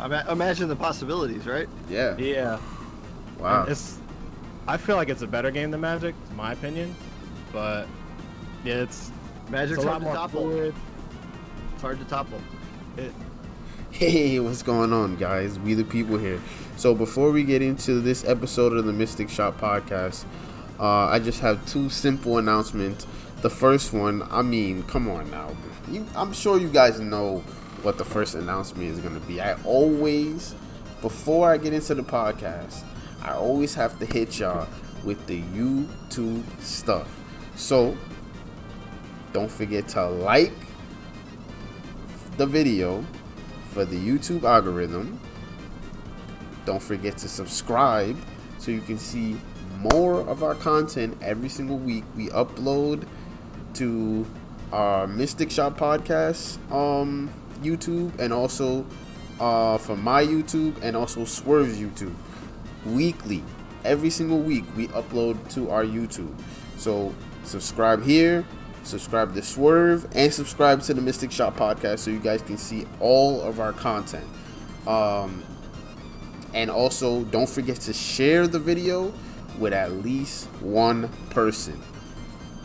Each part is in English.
Imagine the possibilities, right? Yeah. Yeah. Wow. I feel like it's a better game than Magic, in my opinion. But yeah, Magic's it's a hard lot to more topple. fluid. It's hard to topple. Hey, what's going on, guys? We the people here. So before we get into this episode of the Mystic Shop podcast, I just have two simple announcements. The first one, I mean, come on now. I'm sure you guys know what the first announcement is going to be. Before I get into the podcast, I always have to hit y'all with the YouTube stuff. So, don't forget to like the video for the YouTube algorithm. Don't forget to subscribe so you can see more of our content every single week. We upload to our Mystic Shop podcast YouTube, and also for my YouTube, and also Swerve's YouTube weekly. Every single week we upload to our YouTube. So subscribe here, subscribe to Swerve, and subscribe to the Mystic Shop podcast so you guys can see all of our content. And also don't forget to share the video with at least one person.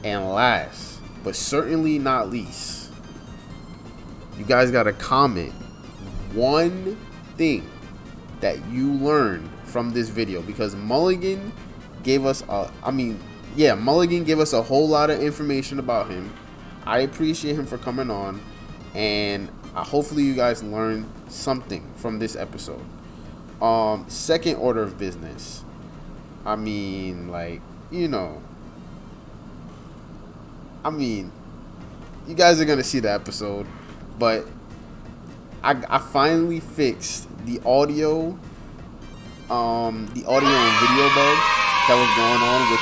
And last, but certainly not least, you guys gotta comment one thing that you learned from this video, because Mulligan gave us Mulligan gave us a whole lot of information about him. I appreciate him for coming on, and hopefully you guys learned something from this episode. Second order of business. You guys are gonna see the episode, but I finally fixed the audio and video bug that was going on with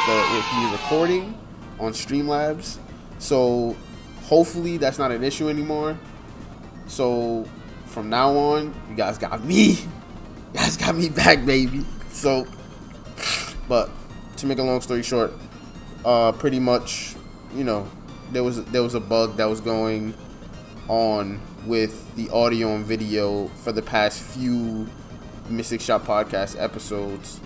me recording on Streamlabs. So hopefully that's not an issue anymore. So from now on, you guys got me. You guys got me back, baby. So, but to make a long story short, pretty much, there was a bug that was going on with the audio and video for the past few Mystic Shop podcast episodes,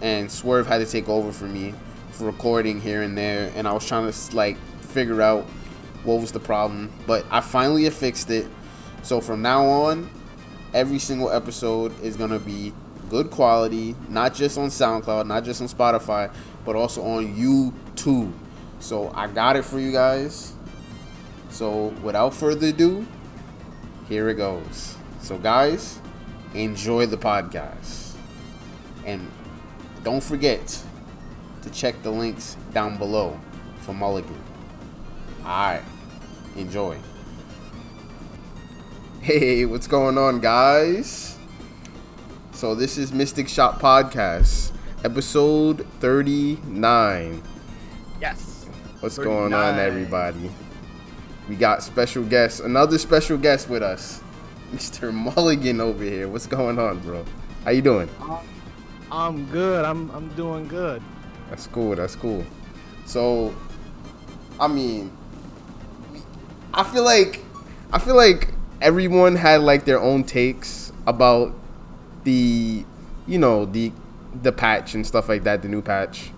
and Swerve had to take over for me for recording here and there, and I was trying to figure out what was the problem, but I finally have fixed it. So from now on, every single episode is gonna be good quality, not just on SoundCloud, not just on Spotify, but also on YouTube. So I got it for you guys. So without further ado, here it goes. So guys, enjoy the podcast. And don't forget to check the links down below for Mulligan. Alright, enjoy. Hey, what's going on, guys? So this is Mystic Shop Podcast, episode 39. Yes. What's 39. Going on, everybody? We got another special guest with us, Mr. Mulligan over here. What's going on, bro? How you doing? I'm good. I'm doing good. That's cool. So, I feel like everyone had their own takes about the patch and stuff like that, the new patch,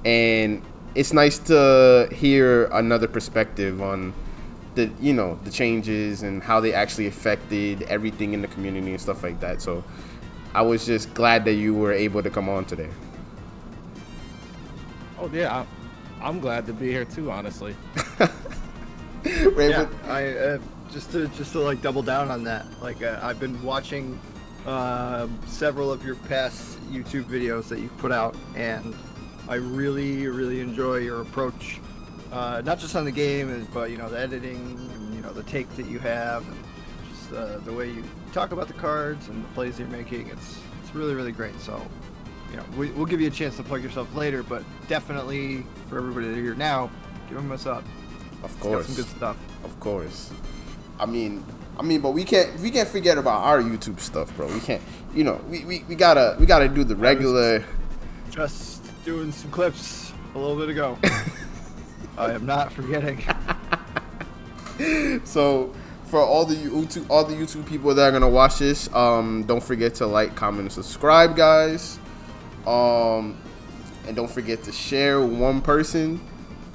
and it's nice to hear another perspective on the changes and how they actually affected everything in the community and stuff like that. So I was just glad that you were able to come on today. Oh yeah, I'm glad to be here too, honestly. Yeah, I just to double down on that. I've been watching several of your past YouTube videos that you've put out, and I really, really enjoy your approach. Not just on the game, but the editing, and the take that you have, and just the way you talk about the cards and the plays you're making. It's really, really great. So, we'll give you a chance to plug yourself later, but definitely for everybody that are here now, give them a sub. Of course, some good stuff. Of course. But we can't forget about our YouTube stuff, bro. We can't. We gotta do the regular. Just doing some clips a little bit ago. I am not forgetting. So, for all the YouTube people that are gonna watch this, don't forget to like, comment, and subscribe, guys. And don't forget to share with one person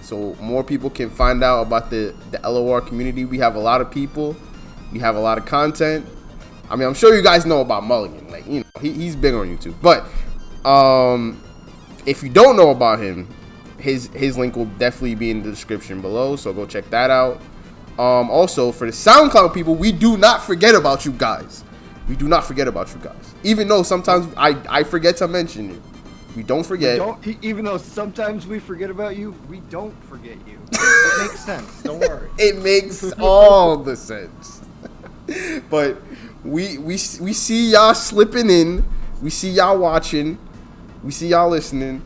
so more people can find out about the LOR community. We have a lot of people. We have a lot of content. I mean, I'm sure you guys know about Mulligan. Like, you know, he's big on YouTube. But if you don't know about him, his link will definitely be in the description below. So go check that out. Also, for the SoundCloud people, we do not forget about you guys. We do not forget about you guys. Even though sometimes I forget to mention you. We don't forget. Even though sometimes we forget about you, we don't forget you. It makes sense. Don't worry. It makes all the sense. But we see y'all slipping in. We see y'all watching. We see y'all listening.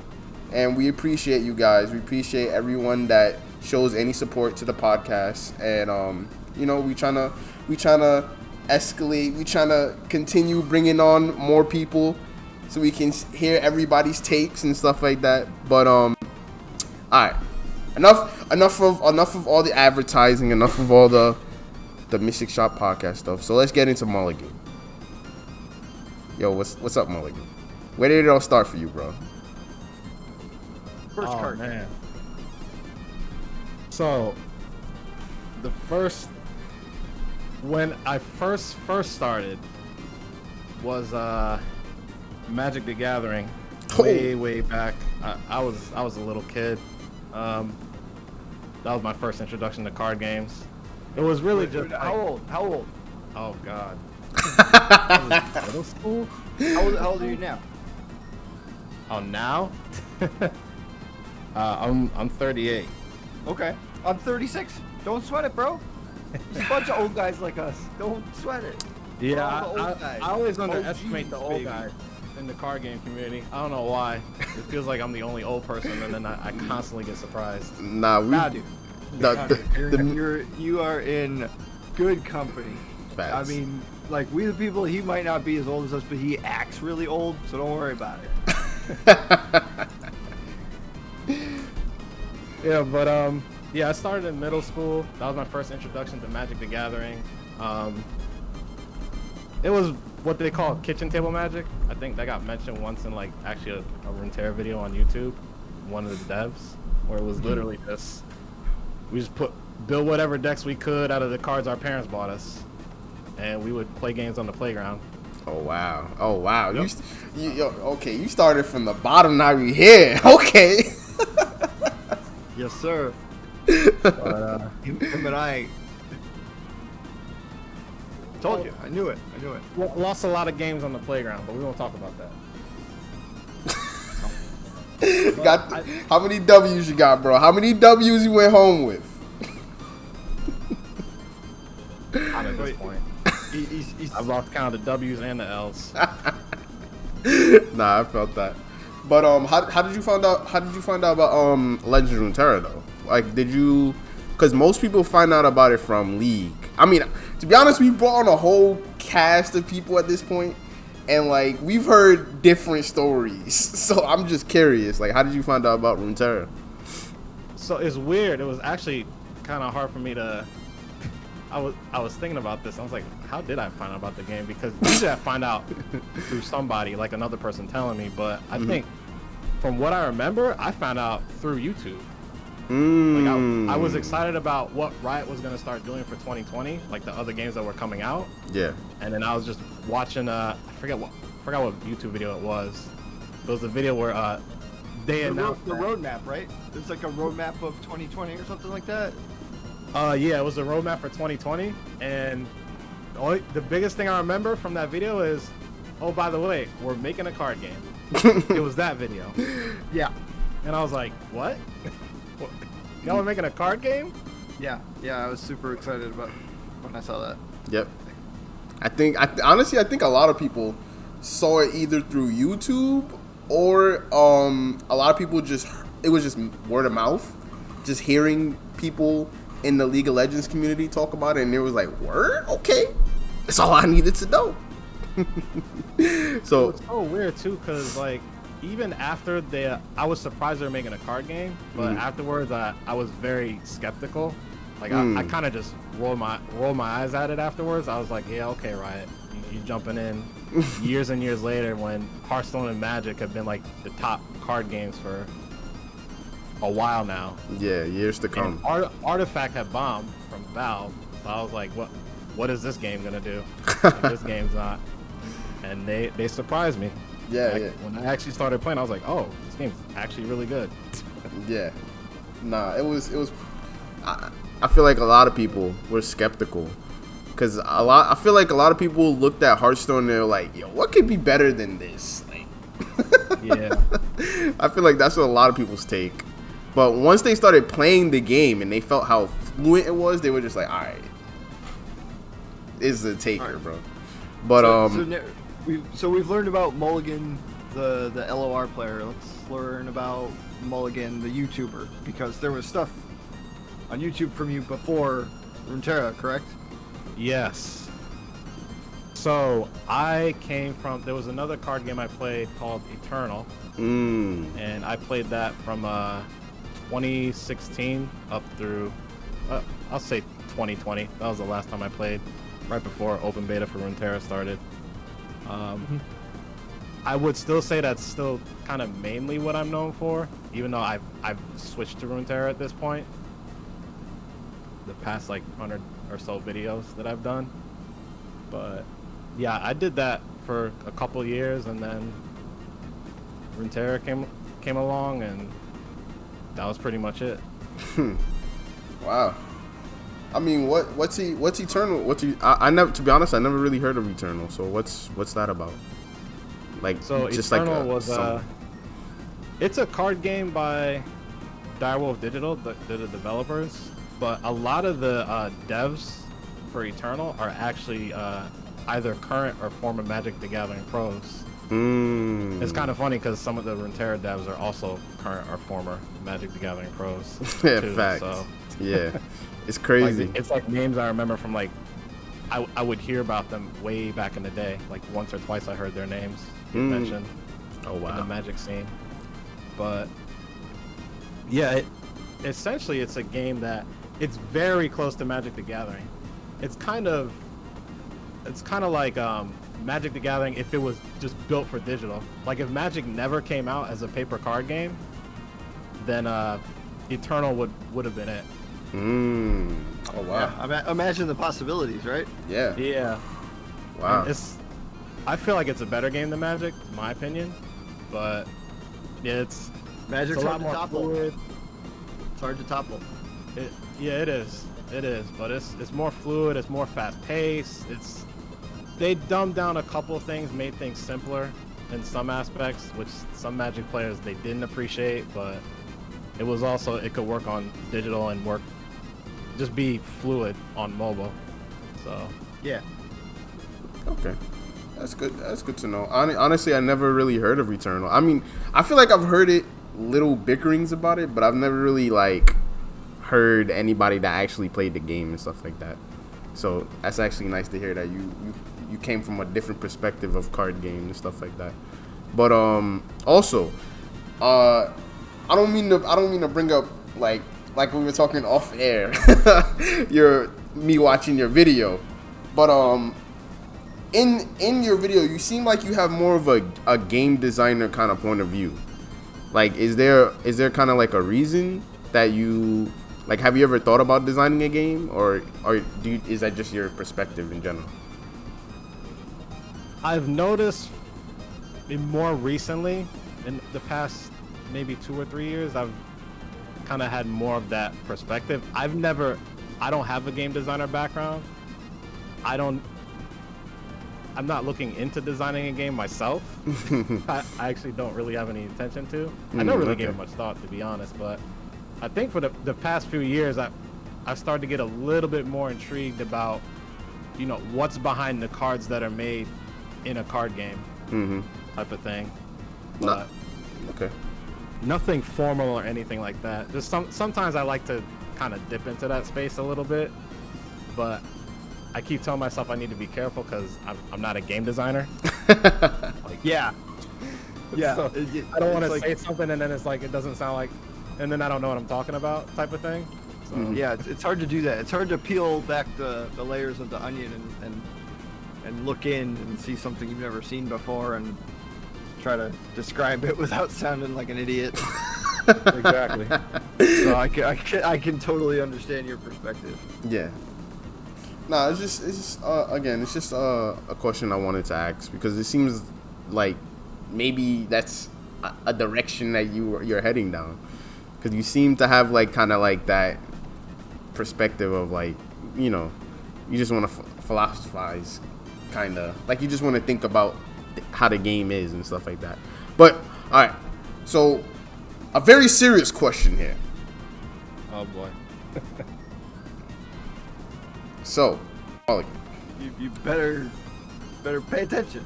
And we appreciate you guys. We appreciate everyone that shows any support to the podcast. And you know, we trying to escalate. We trying to continue bringing on more people, so we can hear everybody's takes and stuff like that. But all right, enough of all the advertising, enough of all the Mystic Shop podcast stuff. So let's get into Mulligan. Yo, what's up, Mulligan? Where did it all start for you, bro? First card. Man. So when I first started was Magic the Gathering, way back. I was a little kid. That was my first introduction to card games. It was really just how old? Oh God. Middle school? How old are you now? Oh, now? I'm 38. Okay, I'm 36. Don't sweat it, bro. There's a bunch of old guys like us. Don't sweat it. Yeah, I I always underestimate the old baby. guys in the card game community. I don't know why. It feels like I'm the only old person, and then I constantly get surprised. Nah, dude. The You are in good company. Facts. I mean, like, we the people, he might not be as old as us, but he acts really old, so don't worry about it. Yeah, but yeah, I started in middle school. That was my first introduction to Magic the Gathering. It was what they call kitchen table magic. I think that got mentioned once in like actually a Runeterra video on YouTube, one of the devs, where it was literally just we just build whatever decks we could out of the cards our parents bought us, and we would play games on the playground. Oh wow! Yep. Okay, you started from the bottom, now you here. Okay. Yes, sir. But, Him and I told you. I knew it. lost a lot of games on the playground, but we won't talk about that. How many W's you got, bro? How many W's you went home with? Not at this point. I've lost count of the W's and the L's. Nah, I felt that. But how did you find out? How did you find out about Legend of Runeterra though? Like, did you? Because most people find out about it from League. I mean, to be honest, we brought on a whole cast of people at this point, and like we've heard different stories. So I'm just curious. Like, how did you find out about Runeterra? So it's weird. It was actually kind of hard for me to. I was thinking about this. I was like, how did I find out about the game? Because usually I find out through somebody, like another person telling me. But I think from what I remember, I found out through YouTube. Like I was excited about what Riot was gonna start doing for 2020, like the other games that were coming out. Yeah. And then I was just watching. I forgot what YouTube video it was. It was a video where they announced the roadmap, right? There's like a roadmap of 2020 or something like that. Yeah, it was a roadmap for 2020, and the biggest thing I remember from that video is, oh, by the way, we're making a card game. It was that video. Yeah. And I was like, what? Y'all are making a card game? Yeah, I was super excited about when I saw that. Yep. Honestly, I think a lot of people saw it either through YouTube or a lot of people it was just word of mouth, just hearing people in the League of Legends community talk about it, and it was like, word? Okay. That's all I needed to know. So it's so weird too, because like even after I was surprised they were making a card game, but afterwards I was very skeptical Like I kind of just rolled my eyes at it afterwards. I was like, yeah, okay, Riot, you jumping in years and years later when Hearthstone and Magic have been like the top card games for a while now. Yeah, years to come. And Artifact had bombed from Valve, so I was like, what is this game gonna do? Like, this game's not. And they surprised me. Yeah, When I actually started playing, I was like, oh, this game's actually really good. Yeah. Nah, it was. I feel like a lot of people were skeptical because I feel like a lot of people looked at Hearthstone and they're like, yo, what could be better than this? Like, yeah. I feel like that's what a lot of people's take. But once they started playing the game and they felt how fluent it was, they were just like, all right, is the taker, Right. bro. But so we've learned about Mulligan, the LOR player. Let's learn about Mulligan, the YouTuber, because there was stuff on YouTube from you before Runeterra, correct? Yes. So I came from, there was another card game I played called Eternal, and I played that from 2016 up through, I'll say 2020. That was the last time I played, right before open beta for Runeterra started. I would still say that's still kind of mainly what I'm known for, even though I've switched to Runeterra at this point. The past like 100 or so videos that I've done, but yeah, I did that for a couple years, and then Runeterra came along, and that was pretty much it. wow. I mean, what's Eternal? I never, to be honest, I never really heard of Eternal. So what's that about? Like, So just Eternal like was it's a card game by Direwolf Digital, the developers, but a lot of the devs for Eternal are actually either current or former Magic the Gathering pros. It's kind of funny because some of the Runeterra devs are also current or former Magic the Gathering pros. Yeah, too, facts. So. Yeah, it's crazy. Like, it's like names I remember from like I would hear about them way back in the day. Like once or twice I heard their names mentioned. Oh wow. In the Magic scene. But yeah, essentially it's a game that it's very close to Magic the Gathering. It's kind of like Magic the Gathering if it was just built for digital. Like if Magic never came out as a paper card game, then Eternal would have been it. Oh wow. Yeah, imagine the possibilities, right? Yeah. Yeah. Wow. And I feel like it's a better game than Magic, in my opinion. But yeah, Magic's it's a hard lot to more topple. fluid. It's hard to topple. Yeah, it is. It is, but it's more fluid. It's more fast paced. They dumbed down a couple things, made things simpler in some aspects, which some Magic players they didn't appreciate. But it was also it could work on digital and just be fluid on mobile. So Yeah. Okay. That's good. That's good to know. Honestly, I never really heard of Returnal. I mean, I feel like I've heard little bickerings about it, but I've never really like heard anybody that actually played the game and stuff like that. So that's actually nice to hear that you came from a different perspective of card games and stuff like that. But also, I don't mean to bring up like we were talking off air, me watching your video, but in your video you seem like you have more of a game designer kind of point of view. Like, is there kind of like a reason that you like? Have you ever thought about designing a game, or is that just your perspective in general? I've noticed more recently, in the past maybe 2 or 3 years, I've kind of had more of that perspective. I don't have a game designer background. I'm not looking into designing a game myself. I actually don't really have any intention to. I never really gave it much thought, to be honest, but I think for the past few years, I've started to get a little bit more intrigued about, what's behind the cards that are made in a card game, type of thing. But okay. Nothing formal or anything like that. Just sometimes I like to kind of dip into that space a little bit, but I keep telling myself I need to be careful because I'm not a game designer. Yeah. So I don't want to say something and then it's like it doesn't sound like, and then I don't know what I'm talking about, type of thing. So Yeah, it's hard to do that. It's hard to peel back the layers of the onion and look in and see something you've never seen before and try to describe it without sounding like an idiot. exactly. So I can totally understand your perspective. Yeah. No, it's just again, it's just a question I wanted to ask because it seems like maybe that's a direction that you're heading down, because you seem to have like kind of like that perspective of like, you know, you just want to philosophize, kind of like you just want to think about how the game is and stuff like that. But all right, so a very serious question here. Oh boy. So, Mulligan, You better pay attention.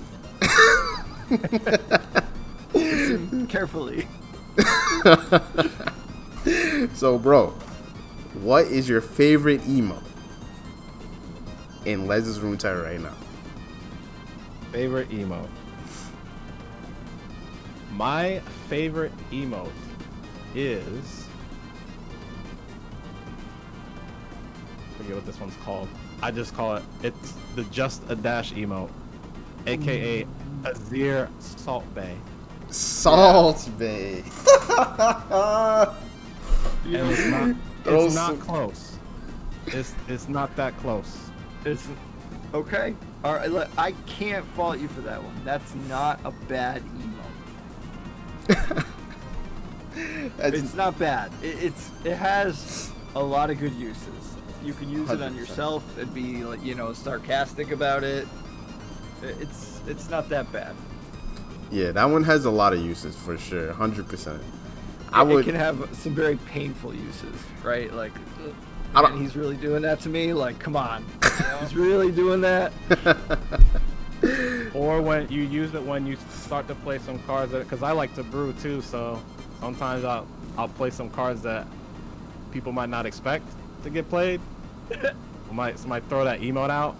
Listen carefully. so bro, what is your favorite emote in Les's Runeterra right now? Favorite emote. My favorite emote is, forget what this one's called. I just call it's the Just a Dash emote, aka Azir Salt Bay. Salt Bay. And it's not close. It's not that close. It's okay. All right, look, I can't fault you for that one. That's not a bad emote. It's not bad. It has a lot of good uses. You can use it on 100%. yourself and be like, you know, sarcastic about it. It's not that bad. Yeah, that one has a lot of uses for sure, 100%. It can have some very painful uses, right? Like, man, he's really doing that to me. Like, come on, he's really doing that. Or when you use it when you start to play some cards because I like to brew too, so sometimes I'll play some cards that people might not expect to get played. Somebody throw that emote out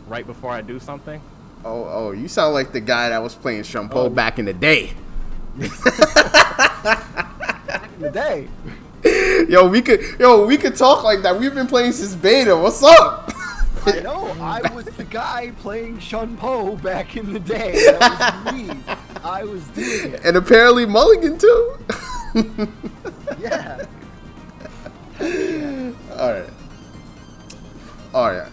right before I do something. Oh, you sound like the guy that was playing Shampoo back in the day. Back in the day. Yo, we could talk like that. We've been playing since beta. What's up? I know. I was the guy playing Shun Po back in the day. That was me. I was doing it. And apparently Mulligan too. Yeah. All right.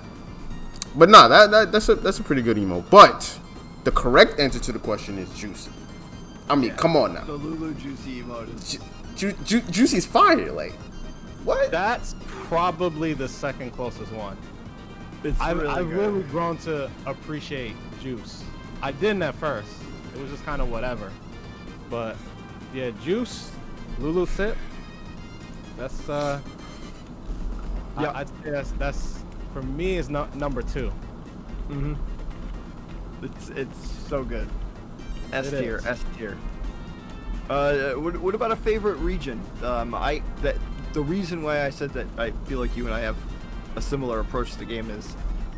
But nah, that's a pretty good emo. But the correct answer to the question is Juicy. I mean, come on now. The Lulu Juicy emote is... Juicy's fire. Like, what? That's probably the second closest one. I've really grown to appreciate Juice. I didn't at first. It was just kind of whatever. But yeah, Juice, Lulu Sip. That's yeah. I'd say that's for me is number 2. Mm-hmm. It's so good. S tier. What about a favorite region? The reason why I said that I feel like you and I have a similar approach to the game is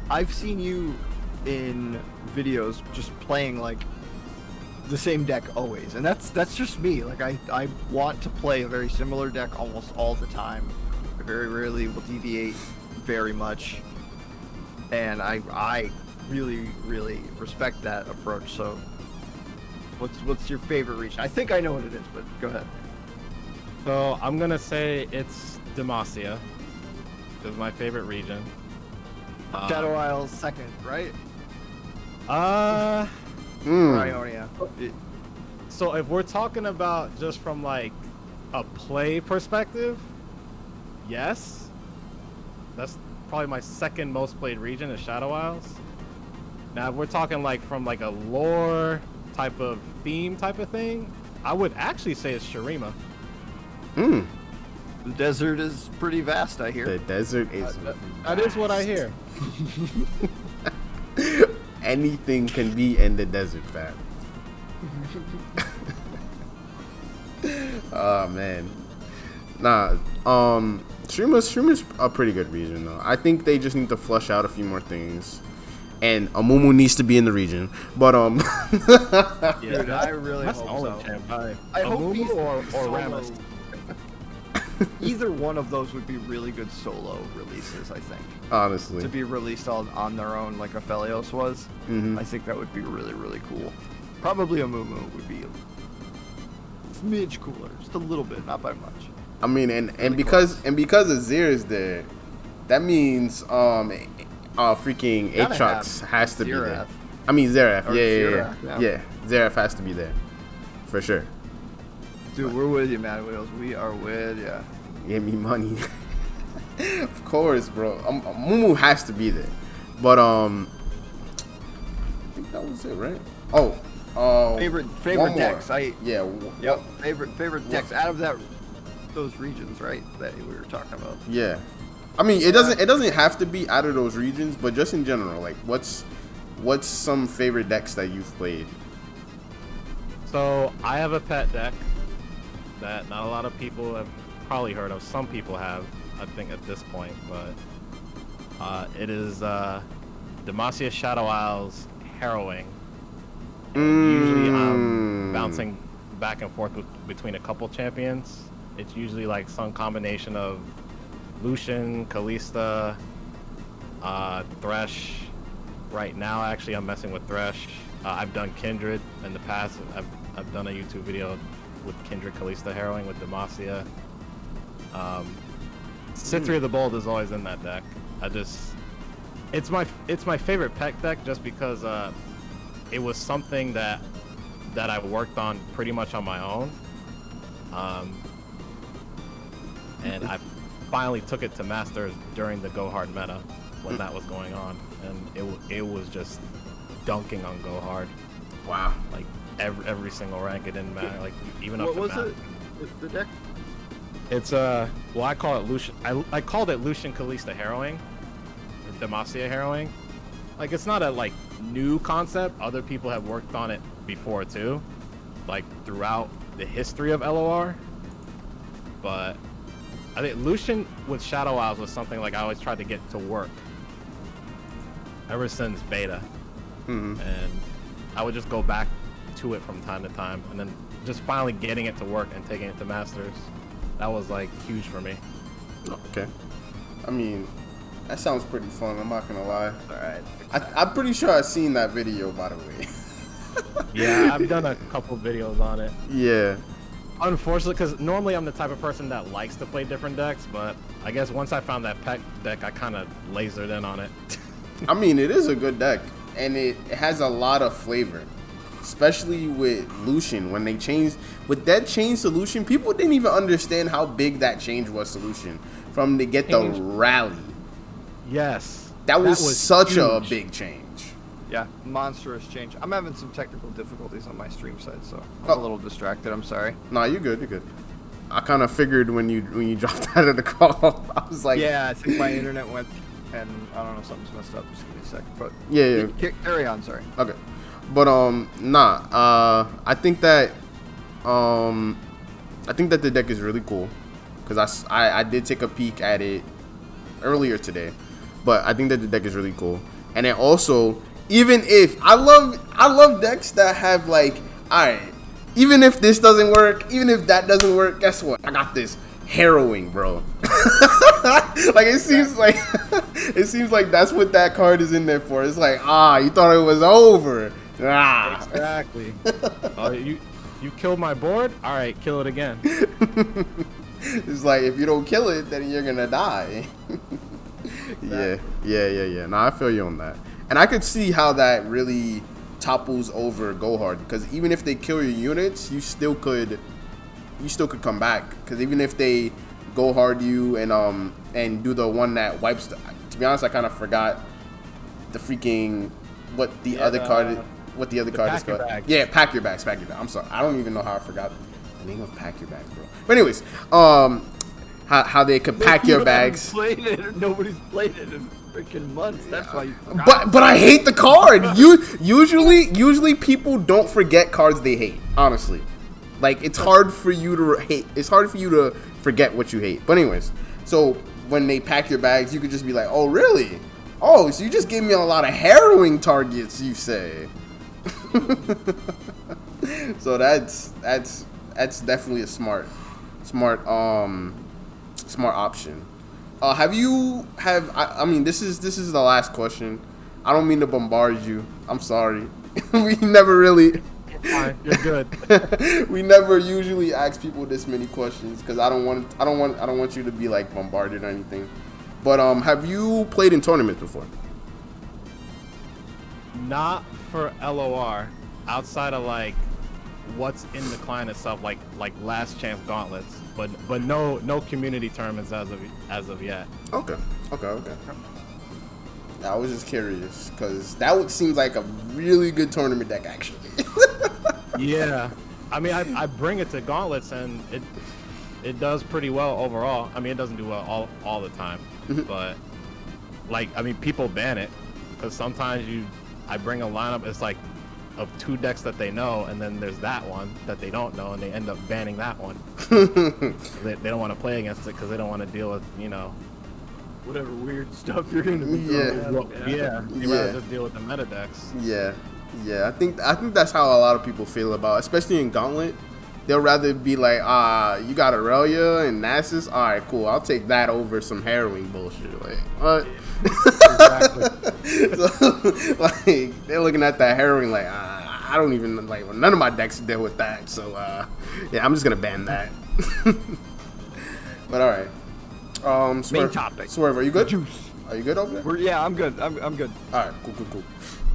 I've seen you in videos just playing like the same deck always, and that's just me. Like I want to play a very similar deck almost all the time. I very rarely will deviate very much, and I really respect that approach. So what's your favorite region? I think I know what it is, but go ahead. So I'm gonna say it's Demacia. Is my favorite region. Shadow Isles second, right? Ionia. So if we're talking about just from like a play perspective, yes, that's probably my second most played region is Shadow Isles. Now if we're talking like from like a lore type of theme type of thing, I would actually say it's Shurima. The desert is pretty vast, I hear. The desert is. That is what I hear. Anything can be in the desert, fam. Oh man. Nah. Shurima's a pretty good region though. I think they just need to flush out a few more things. And Amumu needs to be in the region, but Dude, I really that's hope only so. champ. I hope Amumu he's or solo. Rammus. Either one of those would be really good solo releases, I think. Honestly. To be released on their own, like Aphelios was, I think that would be really, really cool. Probably a Mumu would be a smidge cooler, just a little bit, not by much. I mean, and because Azir is there, that means freaking Aatrox has to be there. I mean Xerath, yeah. Xerath has to be there, for sure. Dude, we're with you, man. We are with you. Give me money. Of course, bro. Mumu has to be there. But I think that was it, right? Favorite decks. Favorite decks out of those regions, right? That we were talking about. Yeah. I mean, it doesn't have to be out of those regions, but just in general, like what's some favorite decks that you've played? So I have a pet deck that not a lot of people have probably heard of. Some people have, I think, at this point, but it is Demacia Shadow Isles Harrowing. Usually I'm bouncing back and forth between a couple champions. It's usually like some combination of Lucian, Kalista, Thresh. Right now, actually, I'm messing with Thresh. I've done Kindred in the past. I've done a YouTube video with Kindred Kalista Harrowing with Demacia. Cithria the Bold is always in that deck. It's my favorite pet deck just because it was something that I worked on pretty much on my own. And I finally took it to Masters during the Go Hard meta when that was going on, and it was just dunking on Go Hard. Wow! Like every single rank, it didn't matter. Like even up to what was it? The deck? It's well, I call it Lucian. I called it Lucian Kalista Harrowing, or Demacia Harrowing. Like it's not a like new concept. Other people have worked on it before too, like throughout the history of LOR. But I think Lucian with Shadow Isles was something like I always tried to get to work ever since beta. And I would just go back to it from time to time, and then just finally getting it to work and taking it to Masters, that was like huge for me. Okay. I mean, that sounds pretty fun, I'm not gonna lie. Alright. I'm pretty sure I've seen that video, by the way. Yeah, I've done a couple videos on it. Yeah. Unfortunately, because normally I'm the type of person that likes to play different decks, but I guess once I found that pet deck, I kind of lasered in on it. I mean, it is a good deck, and it has a lot of flavor, especially with Lucian. When they changed, with that change to Lucian, people didn't even understand how big that change was to Lucian from to get the rally. Yes. That was such huge. a big change. Yeah, monstrous change. I'm having some technical difficulties on my stream side, so I'm a little distracted. I'm sorry. Nah, you're good. You're good. I kind of figured when you dropped out of the call, I was like, yeah, I think my internet went, and I don't know, something's messed up. Just give me a sec. But yeah. Carry on. Sorry. Okay, but I think that the deck is really cool because I did take a peek at it earlier today, but I think that the deck is really cool, and then also. Even if I love decks that have like, all right, even if this doesn't work, even if that doesn't work, guess what? I got this Harrowing, bro. Like it seems like that's what that card is in there for. It's like, you thought it was over. Exactly. You killed my board. All right, kill it again. It's like if you don't kill it, then you're gonna die. Exactly. Yeah. No, I feel you on that. And I could see how that really topples over Go Hard, because even if they kill your units, you still could come back. Because even if they Go Hard you and do the one that wipes, to be honest, I kind of forgot the freaking what the other card is called. Yeah, pack your bags. I'm sorry, I don't even know how I forgot the name of pack your bags, bro. But anyways, how they could pack your bags. Nobody's played it in freaking months. That's why you forgot. But I hate the card. Usually people don't forget cards they hate. Honestly, like it's hard for you to hate. It's hard for you to forget what you hate. But anyways, so when they pack your bags, you could just be like, oh really? Oh, so you just gave me a lot of Harrowing targets, you say? So that's definitely a smart smart option. I mean, this is the last question. I don't mean to bombard you. I'm sorry. We never really. Fine, you're good. We never usually ask people this many questions because I don't want you to be like bombarded or anything. But have you played in tournaments before? Not for LOR. Outside of like what's in the client itself, like last chance gauntlets, but no community tournaments as of yet. Okay. I was just curious because that seems like a really good tournament deck actually. Yeah, I mean I bring it to gauntlets and it does pretty well overall. I mean it doesn't do well all the time, but like I mean people ban it because sometimes I bring a lineup. It's like of 2 decks that they know, and then there's that one that they don't know, and they end up banning that one. They don't want to play against it because they don't want to deal with whatever weird stuff you're gonna be yeah. You rather just deal with the meta decks. Yeah. I think that's how a lot of people feel about, especially in Gauntlet. They'll rather be like, you got Aurelia and Nasus? All right, cool. I'll take that over some harrowing bullshit. Like, what? Exactly. So, like, they're looking at that harrowing like, I don't even, like, none of my decks deal with that. So, yeah, I'm just going to ban that. But, all right. Swerve, Main topic. Swerve, are you good? Juice. Are you good over there? Yeah, I'm good. I'm good. All right, cool.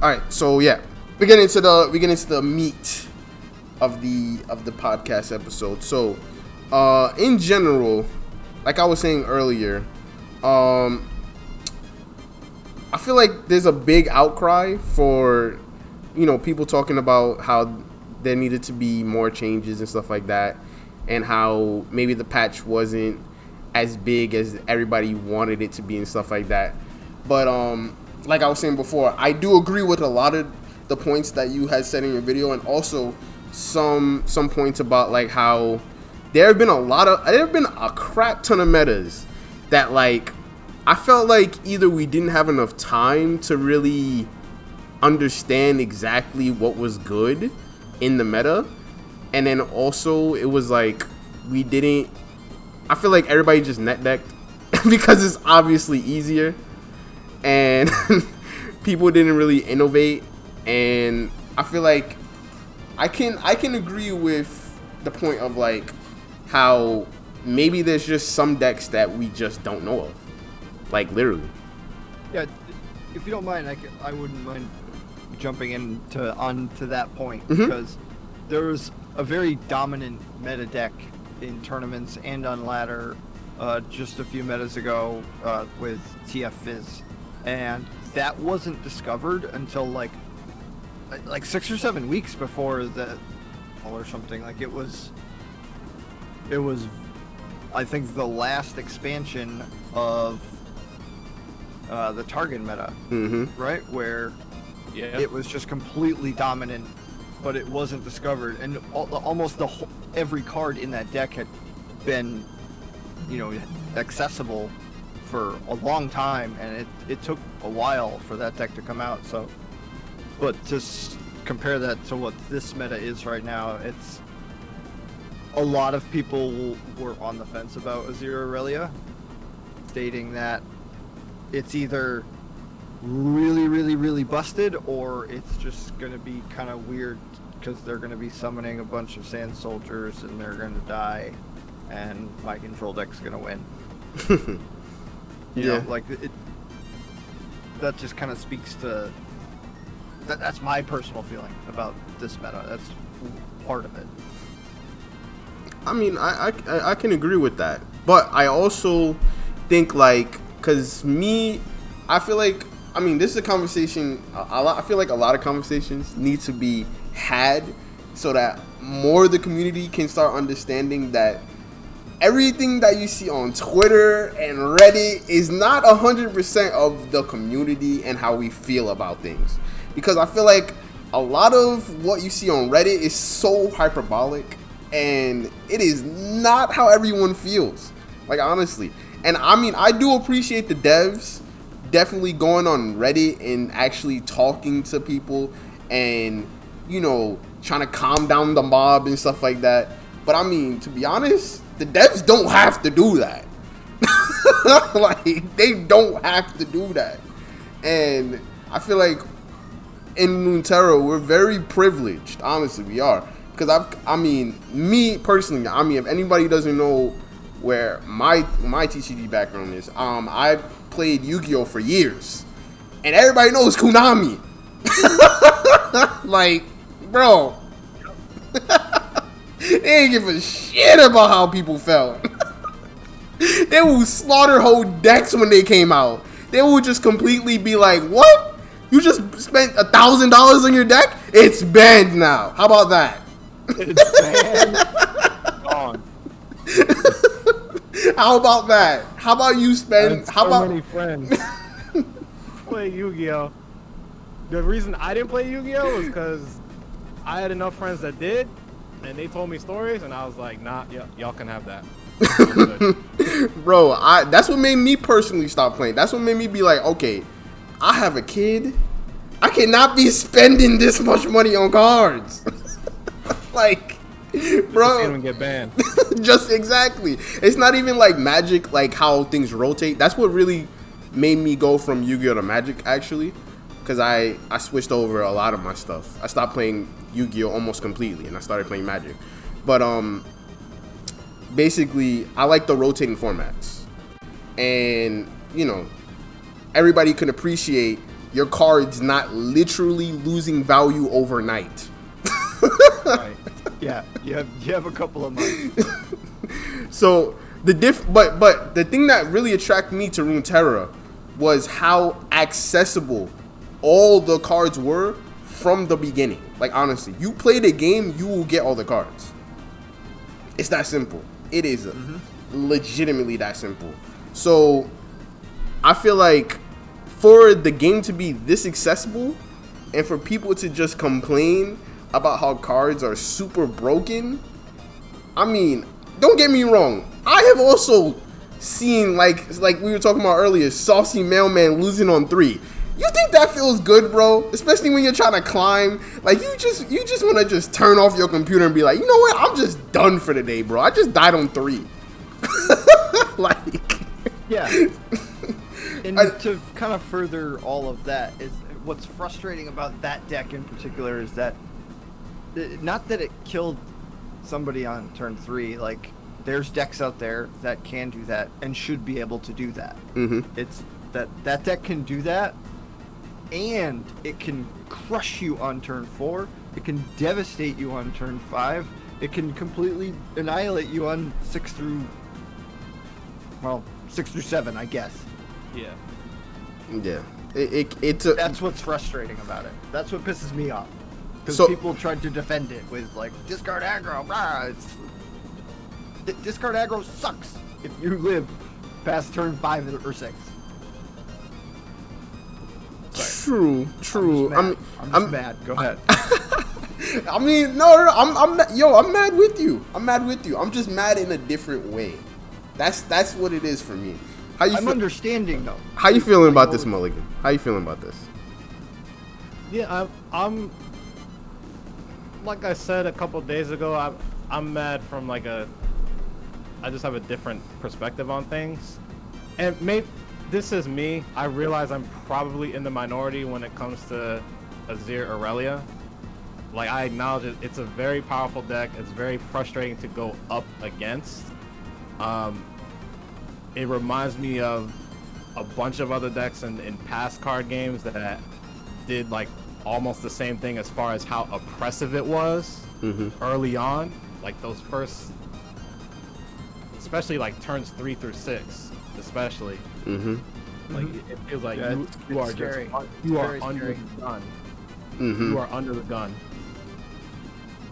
All right, so, yeah. We get into the meat of the podcast episode. So, in general, like I was saying earlier, I feel like there's a big outcry for, people talking about how there needed to be more changes and stuff like that, and how maybe the patch wasn't as big as everybody wanted it to be and stuff like that. But like I was saying before, I do agree with a lot of the points that you had said in your video, and also some points about like how there have been a crap ton of metas that like I felt like either we didn't have enough time to really understand exactly what was good in the meta, and then also it was like I feel like everybody just net decked because it's obviously easier, and people didn't really innovate. And I feel like I can agree with the point of like how maybe there's just some decks that we just don't know of, like literally. Yeah, if you don't mind, I wouldn't mind jumping onto that point, because there was a very dominant meta deck in tournaments and on ladder just a few metas ago with TF Fizz, and that wasn't discovered until like 6 or 7 weeks before or something. Like it was I think the last expansion of the target meta, right, where it was just completely dominant, but it wasn't discovered, and almost every card in that deck had been accessible for a long time, and it took a while for that deck to come out. So but just compare that to what this meta is right now, it's a lot of people were on the fence about Azir Aurelia, stating that it's either really, really, really busted, or it's just going to be kind of weird because they're going to be summoning a bunch of sand soldiers and they're going to die, and my control deck's going to win. You know, like that just kind of speaks to that's my personal feeling about this meta. That's part of it. I mean, I can agree with that, but I also think like, cause I feel like, I mean, this is a conversation. I feel like a lot of conversations need to be had so that more of the community can start understanding that everything that you see on Twitter and Reddit is not 100% of the community and how we feel about things. Because I feel like a lot of what you see on Reddit is so hyperbolic, and it is not how everyone feels. Like, honestly. And I mean, I do appreciate the devs definitely going on Reddit and actually talking to people and, trying to calm down the mob and stuff like that. But I mean, to be honest, the devs don't have to do that. Like, they don't have to do that. And I feel like in Runeterra, we're very privileged. Honestly, we are. Because me personally, if anybody doesn't know where my TCG background is, I played Yu-Gi-Oh for years, and everybody knows Konami. Like, bro, they didn't give a shit about how people felt. They would slaughter whole decks when they came out. They would just completely be like, "What? You just spent $1,000 on your deck? It's banned now. How about that?" It's banned. Gone. How about that? How about you spend? So how about many friends play Yu-Gi-Oh? The reason I didn't play Yu-Gi-Oh was because I had enough friends that did, and they told me stories, and I was like, nah, y'all can have that. Bro, that's what made me personally stop playing. That's what made me be like, okay, I have a kid. I cannot be spending this much money on cards. Like, bro, even get banned. just exactly. It's not even like Magic, like how things rotate. That's what really made me go from Yu-Gi-Oh to Magic, actually, because I switched over a lot of my stuff. I stopped playing Yu-Gi-Oh almost completely, and I started playing Magic. But basically, I like the rotating formats, and you know, everybody can appreciate your cards not literally losing value overnight. Right. Yeah, you have a couple of months. So but the thing that really attracted me to Runeterra was how accessible all the cards were from the beginning. Like, honestly, you play the game, you will get all the cards. It's that simple. It is legitimately that simple. So I feel like for the game to be this accessible and for people to just complain about how cards are super broken, I mean, don't get me wrong, I have also seen, like we were talking about earlier, Saucy Mailman losing on 3. You think that feels good, bro? Especially when you're trying to climb. Like, you just want to just turn off your computer and be like, you know what, I'm just done for the day, bro. I just died on 3. Like, yeah. And to kind of further all of that, is what's frustrating about that deck in particular is that, not that it killed somebody on turn 3, like, there's decks out there that can do that and should be able to do that. It's that deck can do that, and it can crush you on turn 4, it can devastate you on turn 5, it can completely annihilate you on 6 through 7, I guess. Yeah. Yeah. That's what's frustrating about it. That's what pisses me off. Because people tried to defend it with, like, discard aggro. Rah, discard aggro sucks if you live past turn 5 or 6. True. I'm just mad. Go ahead. I mean, no, I'm mad with you. I'm just mad in a different way. That's what it is for me. I'm understanding though. How you feeling about this, Mulligan? How you feeling about this? Yeah, I'm like I said a couple days ago, I'm mad from like I just have a different perspective on things. And maybe this is me. I realize I'm probably in the minority when it comes to Azir Aurelia. Like, I acknowledge it's a very powerful deck. It's very frustrating to go up against. It reminds me of a bunch of other decks in past card games that did like almost the same thing as far as how oppressive it was early on. Like those first, especially like turns 3 through 6, especially. Like it feels like you are scary. You are under the gun. You are under the gun.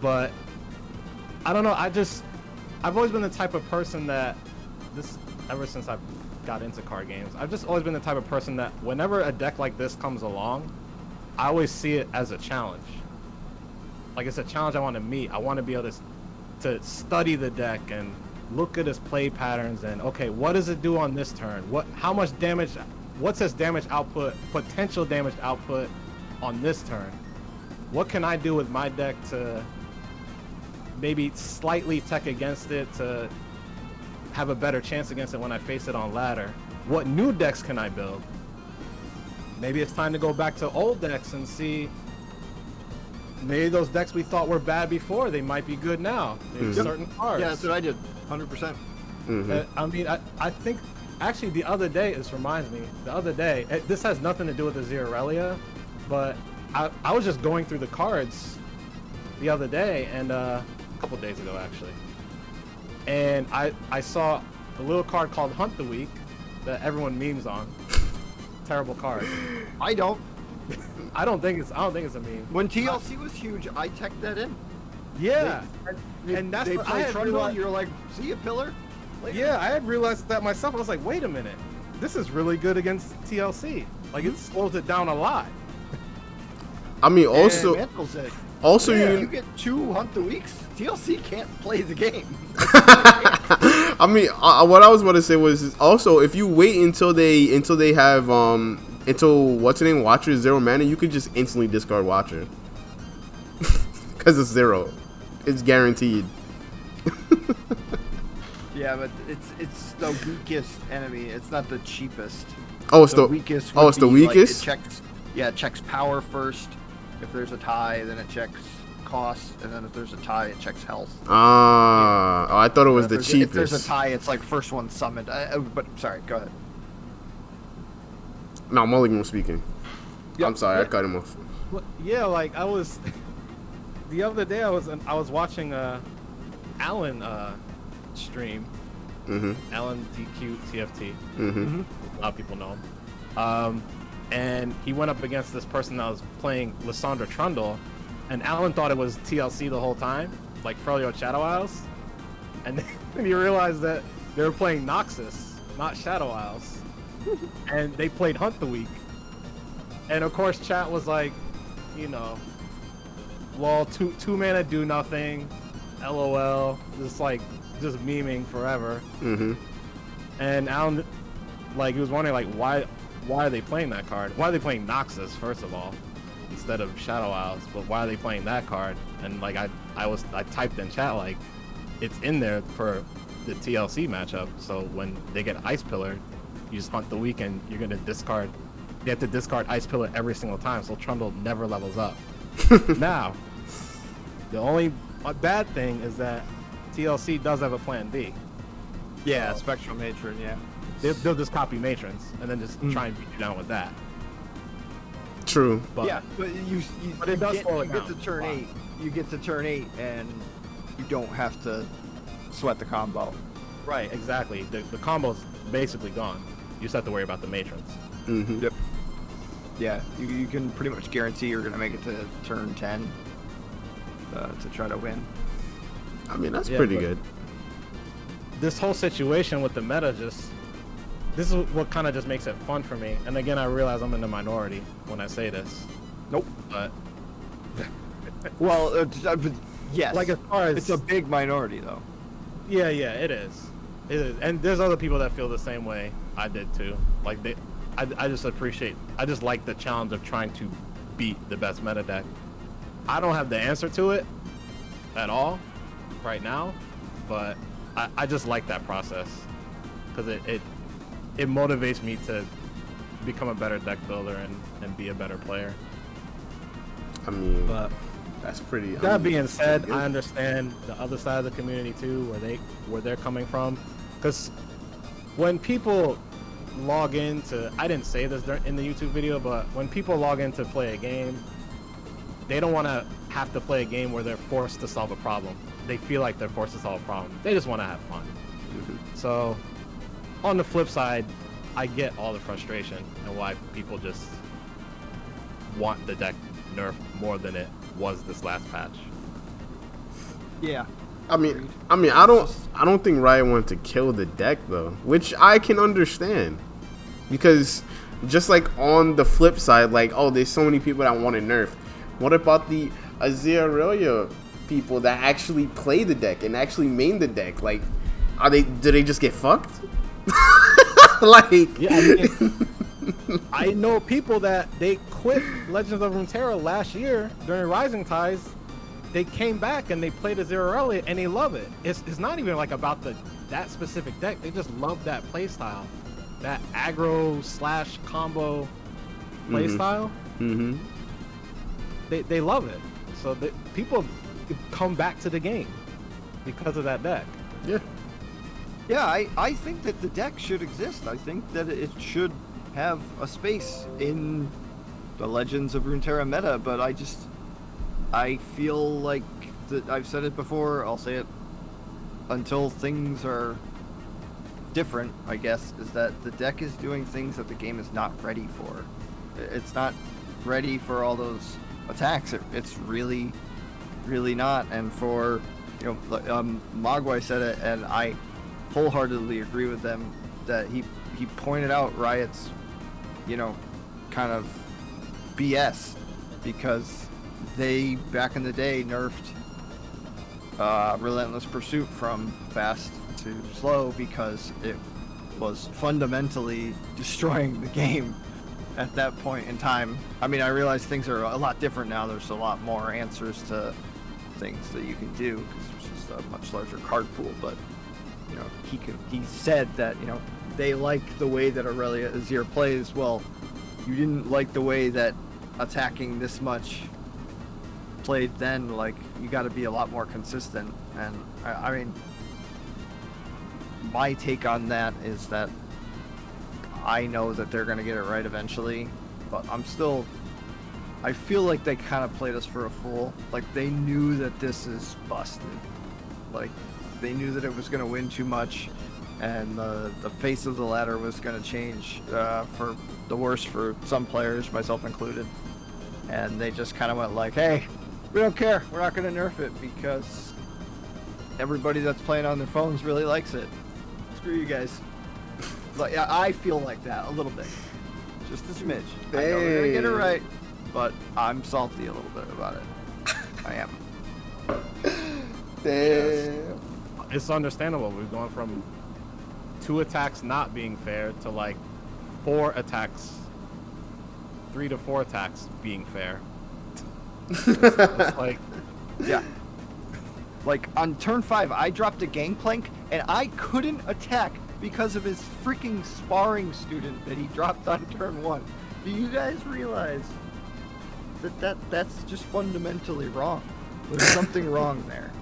But I don't know. I've always been the type of person that ever since I've got into card games, I've just always been the type of person that whenever a deck like this comes along, I always see it as a challenge. Like, it's a challenge I want to meet. I want to be able to study the deck and look at its play patterns and, okay, what does it do on this turn? How much damage? What's its damage output, potential damage output on this turn? What can I do with my deck to maybe slightly tech against it, to have a better chance against it when I face it on ladder? What new decks can I build? Maybe it's time to go back to old decks and see. Maybe those decks we thought were bad before, they might be good now. Maybe certain cards. Yeah, that's what I did. 100%. I mean, I think, actually, the other day, this reminds me, this has nothing to do with the Zerarelia, but I was just going through the cards the other day, and a couple days ago, actually. And I saw a little card called Hunt the Week that everyone memes on. Terrible card. I don't. I don't think it's a meme. When TLC was huge, I teched that in. Yeah, and that's they what I play had Trundle. realized. You're like, see a pillar? Later. Yeah, I had realized that myself. I was like, wait a minute, this is really good against TLC. Like it slows it down a lot. I mean, And mantles it. also Yeah, you you get 2 Hunt the Weeks. TLC can't play the game. I mean, what I was going to say was also if you wait until they have until what's her name Watcher is 0 mana, you could just instantly discard Watcher because it's 0. It's guaranteed. Yeah, but it's the weakest enemy. It's not the cheapest. Oh, it's the weakest. Oh, it's the would be, weakest. Like, it checks power first. If there's a tie, then it checks cost, and then if there's a tie, it checks health. Ah, oh, I thought it was the If cheapest. there's a tie, it's like first one summoned. But sorry, go ahead. No, Mulligan was speaking. Yep. I'm sorry, Yep. I cut him off. Well, yeah, like I was the other day. I was watching Alan stream. Alan DQ TFT. A lot of people know him. And he went up against this person that was playing Lysandra Trundle, and Alan thought it was TLC the whole time, like Frelio Shadow Isles. And then he realized that they were playing Noxus, not Shadow Isles. And they played Hunt the Week. And of course, chat was like, you know, lol, two mana do nothing, LOL, just memeing forever. And Alan, like, he was wondering, like, why are they playing that card? Why are they playing Noxus, first of all, instead of Shadow Isles? But why are they playing that card? And like, I typed in chat, like, it's in there for the TLC matchup. So when they get Ice Pillar, you just Hunt the Week, and you're gonna discard. They have to discard Ice Pillar every single time, so Trundle never levels up. Now, the only bad thing is that TLC does have a plan B. Yeah, Spectral Matron. Yeah. They'll just copy Matrons and then just try and beat you down with that. True. But, yeah, but but it does slow it you get down. to turn 8. You get to turn 8, and you don't have to sweat the combo. Right, exactly. The combo's basically gone. You just have to worry about the Matrons. Yep. Yeah, you can pretty much guarantee you're gonna make it to turn 10 to try to win. I mean, that's Yeah, pretty but- good. This whole situation with the meta this is what kind of just makes it fun for me. And again, I realize I'm in the minority when I say this. Nope. But Well, but yes. like as far as it's a big minority, though. yeah, it is. It is. And there's other people that feel the same way I did too. Like I just like the challenge of trying to beat the best meta deck. I don't have the answer to it at all right now, but I just like that process because it motivates me to become a better deck builder and be a better player. I mean, But that's pretty. that being said, pretty good. I understand the other side of the community too, where they're coming from, because when people log into, I didn't say this in the YouTube video, but when people log in to play a game, they don't want to have to play a game where they're forced to solve a problem. They feel like they're forced to solve a problem. They just want to have fun. So, on the flip side, I get all the frustration and why people just want the deck nerfed more than it was this last patch. Yeah. I mean, I don't think Riot wanted to kill the deck though, which I can understand, because just like on the flip side, like, oh, there's so many people that want it nerfed. What about the Aziralia people that actually play the deck and actually main the deck? Like, do they just get fucked? Like, Yeah, I mean, I know people that they quit Legends of Runeterra last year during Rising Tides. They came back and they played Aziralia and they love it. It's not even like about the that specific deck. They just love that play style, that aggro / combo play style. Mm-hmm. They love it. So people come back to the game because of that deck. Yeah. Yeah, I think that the deck should exist. I think that it should have a space in the Legends of Runeterra meta, but I feel like I've said it before, I'll say it until things are different, I guess, is that the deck is doing things that the game is not ready for. It's not ready for all those attacks. It's really, really not. And for, Mogwai said it, and I wholeheartedly agree with them, that he pointed out Riot's, kind of BS, because they, back in the day, nerfed Relentless Pursuit from fast to slow because it was fundamentally destroying the game at that point in time. I mean, I realize things are a lot different now. There's a lot more answers to things that you can do because there's just a much larger card pool. But he said that they like the way that Aurelia Azir plays. Well, you didn't like the way that attacking this much played then. Like, you got to be a lot more consistent. And I mean, my take on that is that I know that they're going to get it right eventually, but I feel like they kind of played us for a fool. Like, they knew that this is busted. Like, they knew that it was going to win too much, and the face of the ladder was going to change for the worse for some players, myself included. And they just kind of went like, hey, we don't care. We're not going to nerf it because everybody that's playing on their phones really likes it. Screw you guys. Like, yeah, I feel like that a little bit. Just a smidge. I know they're going to get it right, but I'm salty a little bit about it. I am. Damn. It's understandable. We've gone from 2 attacks not being fair to like 4 attacks, 3 to 4 attacks being fair. It's like, yeah. Like, on turn 5, I dropped a Gangplank, and I couldn't attack because of his freaking sparring student that he dropped on turn 1. Do you guys realize that's just fundamentally wrong? There's something wrong there.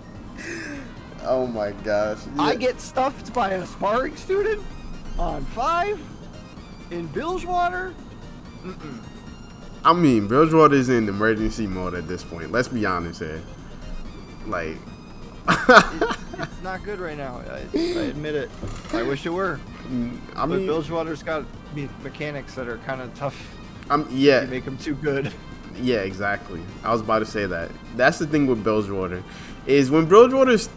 Oh my gosh. Yeah. I get stuffed by a sparring student on 5 in Bilgewater? Mm-mm. I mean, Bilgewater is in emergency mode at this point. Let's be honest here. Like, it's not good right now. I admit it. I wish it were. I But mean, Bilgewater's got mechanics that are kind of tough. yeah, To make them too good. yeah, exactly. I was about to say that. That's the thing with Bilgewater, is when Bilgewater is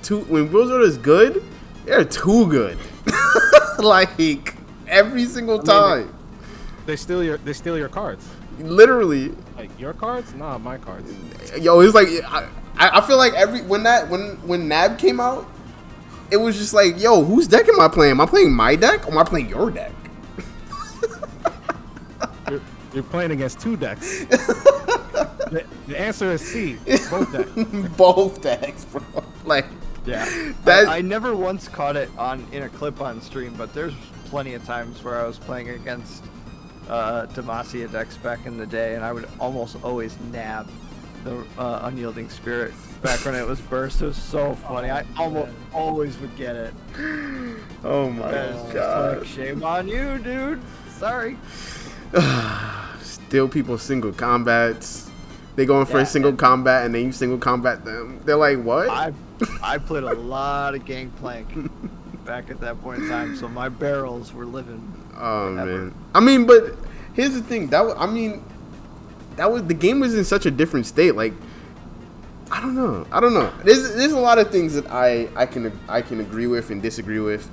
good, they're too good. Like, every single time. they steal your cards. Literally. Like, your cards? Nah, my cards. Yo, it's like I feel like when Nab came out, it was just like, yo, whose deck am I playing? Am I playing my deck or am I playing your deck? You're playing against 2 decks. The answer is C. Both decks. Both decks, bro. Like, Yeah. That I never once caught it in a clip on stream, but there's plenty of times where I was playing against Demacia decks back in the day, and I would almost always nab the Unyielding Spirit back when it was burst. It was so funny. I almost always would get it. oh my god. Like, shame on you, dude. Sorry. Still people single combats. They go in for a single combat and then you single combat them. They're like, what? I played a lot of Gangplank back at that point in time, so my barrels were living. Oh forever. man. I mean, but here's the thing. The game was in such a different state. Like, I don't know. There's a lot of things that I can agree with and disagree with.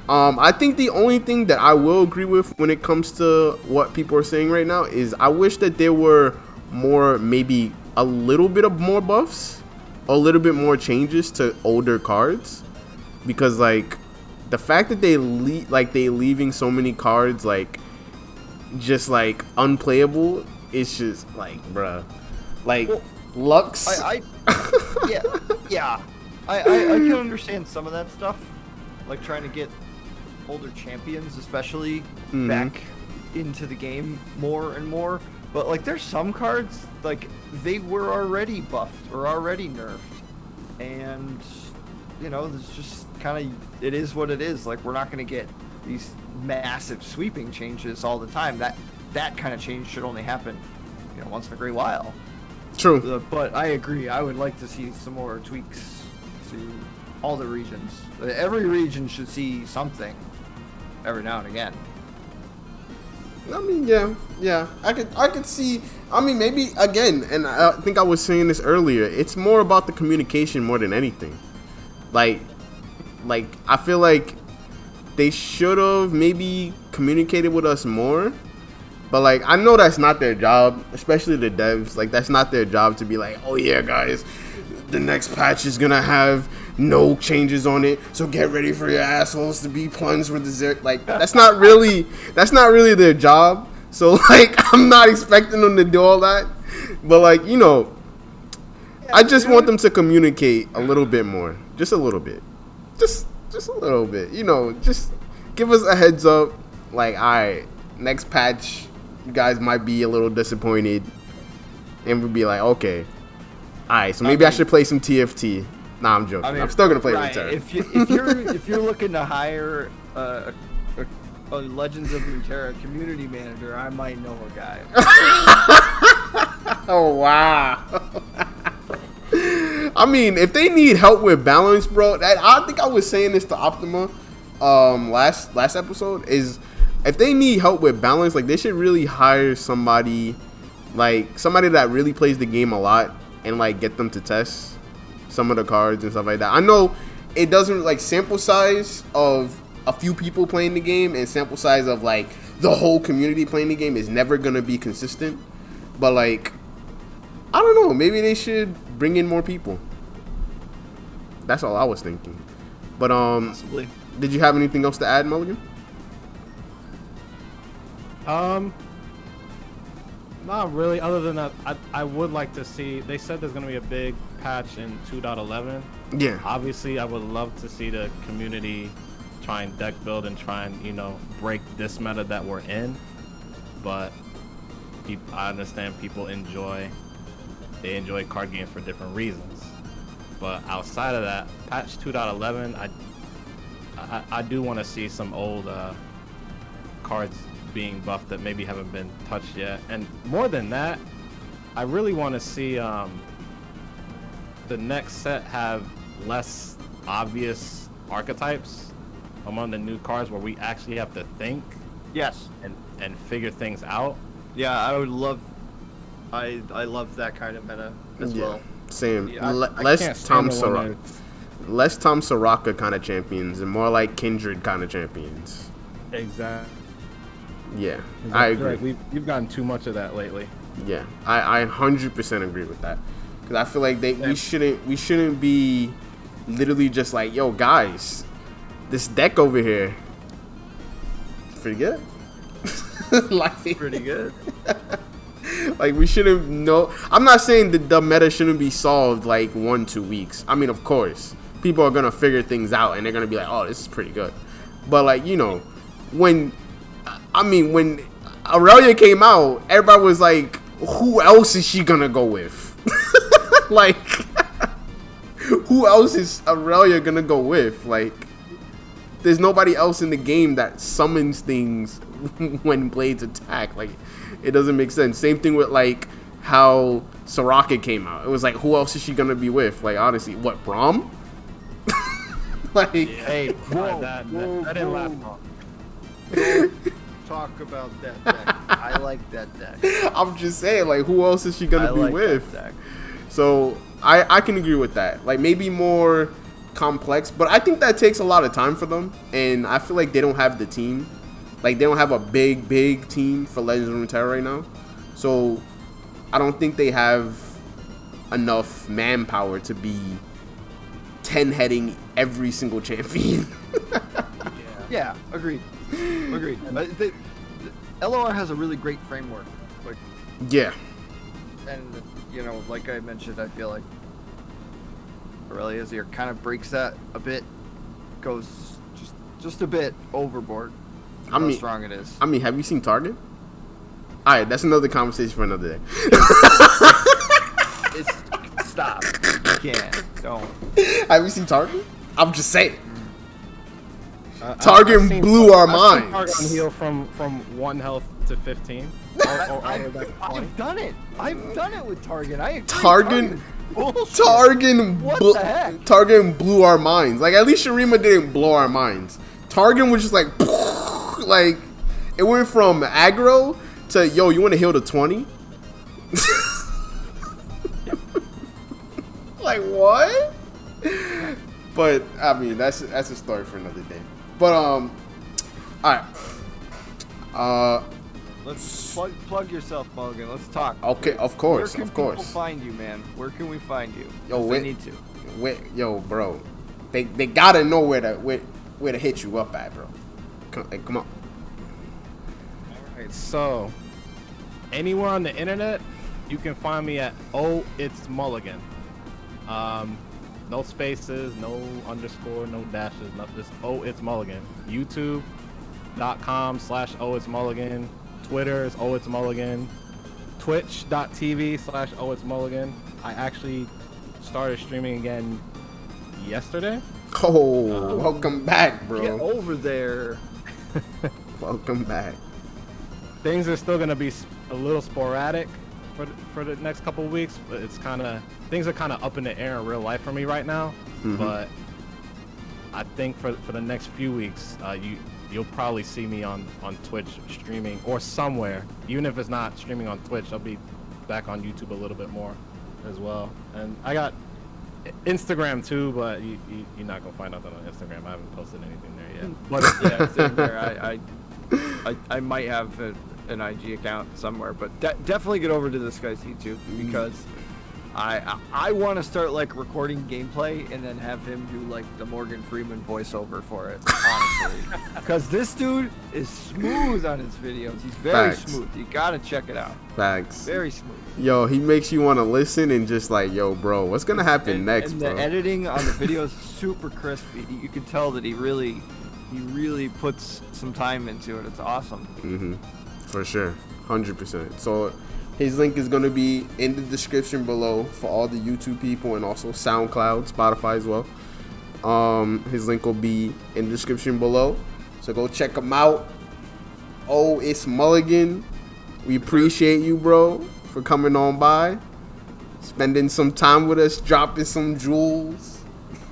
I think the only thing that I will agree with when it comes to what people are saying right now is I wish that there were more, maybe a little bit of more buffs, a little bit more changes to older cards, because like the fact that they leaving so many cards like just like unplayable, it's just like, bruh, like, well, Lux. Yeah. I can understand some of that stuff. like trying to get older champions, especially Mhm. back into the game more and more. But like, there's some cards like they were already buffed or already nerfed, and you know, it's just kind of, it is what it is. Like, we're not going to get these massive sweeping changes all the time. That kind of change should only happen, you know, once in a great while. True. But I agree. I would like to see some more tweaks to all the regions. Every region should see something every now and again. I mean, yeah. I could see. I mean, maybe again, and I think I was saying this earlier. It's more about the communication more than anything. Like I feel like they should have maybe communicated with us more. But like, I know that's not their job, especially the devs. Like, that's not their job to be like, oh yeah, guys, the next patch is gonna have no changes on it, so get ready for your assholes to be plunged with the zero. Like, that's not really their job. So like, I'm not expecting them to do all that. But like, you know, I just want them to communicate a little bit more, just a little bit, just a little bit. You know, just give us a heads up. Like, all right, next patch, you guys might be a little disappointed, and we'll be like, okay, all right, so maybe I should play some TFT. Nah, I'm joking. I'm still gonna play Runeterra. If you're looking to hire a Legends of Runeterra community manager, I might know a guy. Oh wow. I mean, if they need help with balance, bro, I think I was saying this to Optima last episode, is if they need help with balance, like, they should really hire somebody that really plays the game a lot and like get them to test some of the cards and stuff like that. I know it doesn't, like, sample size of a few people playing the game and sample size of like the whole community playing the game is never gonna be consistent. But like, I don't know, maybe they should bring in more people. That's all I was thinking. But Possibly. did you have anything else to add, Mulligan? Not really. Other than that, I would like to see. They said there's gonna be a big patch in 2.11. Yeah. Obviously, I would love to see the community try and deck build and try and, you know, break this meta that we're in. But I understand people enjoy card games for different reasons. But outside of that, patch 2.11, I do want to see some old cards being buffed that maybe haven't been touched yet. And more than that, I really want to see the next set have less obvious archetypes among the new cards, where we actually have to think Yes. and figure things out. Yeah, I would love. I love that kind of meta as well. Same. Yeah, I Less can't Tom stand the one Soraka. Less Tom Soraka kind of champions and more like Kindred kind of champions. Exactly. Yeah, I agree. Like we've gotten too much of that lately. Yeah, I 100% agree with that. Because I feel like we shouldn't be literally just like, yo guys, this deck over here, pretty good. Like, Pretty good. like, we shouldn't know. I'm not saying that the meta shouldn't be solved like 1-2 weeks. I mean, of course, people are gonna figure things out and they're gonna be like, oh, this is pretty good. But like, you know, when Aurelia came out, everybody was like, who else is she gonna go with? Like, who else is Aurelia gonna go with? Like, there's nobody else in the game that summons things when blades attack. Like, it doesn't make sense. Same thing with like how Soraka came out. It was like, who else is she gonna be with? Like, honestly, what, Braum? Like, Hey, That didn't last long. Talk about that deck. I like that deck. I'm just saying, like, who else is she gonna be like with? that deck. So I can agree with that. Like, maybe more complex, but I think that takes a lot of time for them, and I feel like they don't have the team. Like, they don't have a big team for Legends of Runeterra right now. So I don't think they have enough manpower to be 10-heading every single champion. Yeah, agreed. The LOR has a really great framework. Like, Yeah. and you know, like I mentioned, I feel like Aurelia's here kind of breaks that a bit. Goes just just a bit overboard. I mean, how strong it is. I mean, have you seen Target? All right, that's another conversation for another day. Stop. You can't. Don't. Have you seen Target? I'm just saying. Target blew our minds. Target on heal from 1 health to 15. I've done it. I've done it with Target. I agree. Target What the heck? Target blew our minds. Like, at least Shurima didn't blow our minds. Target was just like, like, it went from aggro to, yo, you want to heal to 20? Like, what? But I mean, that's a story for another day. But all right. Let's plug yourself, Mulligan. Let's talk. Okay, of course, Where can people find you, man? Where can we find you? Yo, they need to. Yo, bro, they gotta know where to hit you up at, bro. Come on. Alright, so anywhere on the internet, you can find me at It's Mulligan. No spaces, no underscore, no dashes, nothing. Just It's Mulligan. YouTube.com/It's Mulligan. Twitter is It's Mulligan. Twitch.tv/It's Mulligan. I actually started streaming again yesterday. Oh, welcome back, bro. Get over there. Welcome back. Things are still gonna be a little sporadic for the next couple of weeks, but things are kind of up in the air in real life for me right now. Mm-hmm. But I think for the next few weeks, you'll probably see me on Twitch streaming or somewhere. Even if it's not streaming on Twitch, I'll be back on YouTube a little bit more as well. And I got Instagram too, but you're not gonna find nothing on Instagram. I haven't posted anything there yet. But yeah, same there. I might have an IG account somewhere, but definitely get over to this guy's YouTube because I want to start like recording gameplay and then have him do like the Morgan Freeman voiceover for it, honestly. Because this dude is smooth on his videos. He's very smooth. You gotta check it out. Facts. Very smooth. Yo, he makes you want to listen and just like, yo, bro, what's gonna happen next, bro? And the editing on the videos is super crispy. You can tell that he really puts some time into it. It's awesome. Mm-hmm. For sure, 100%. So his link is going to be in the description below for all the YouTube people and also SoundCloud, Spotify as well. His link will be in the description below. So go check him out. It's Mulligan. We appreciate you, bro, for coming on by, spending some time with us, dropping some jewels.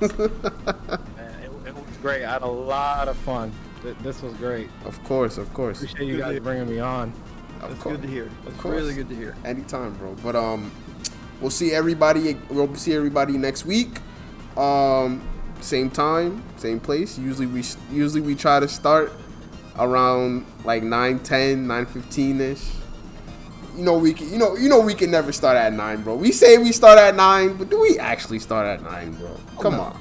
Man, it was great. I had a lot of fun. This was great. Of course. Appreciate you guys bringing me on. That's good to hear. That's really good to hear. Anytime, bro. But we'll see everybody. We'll see everybody next week. Same time, same place. Usually we try to start around like 9:10, 9:15 ish. You know we can never start at 9, bro. We say we start at 9, but do we actually start at 9, bro? Come on.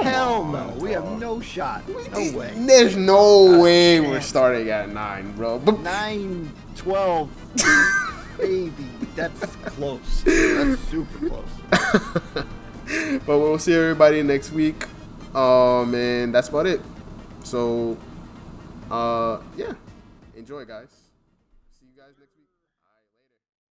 Hell no. We have no shot. No way. There's no way we're starting at 9, bro. But 9, 12, baby. That's close. That's super close. But we'll see everybody next week. And that's about it. So, yeah. Enjoy, guys.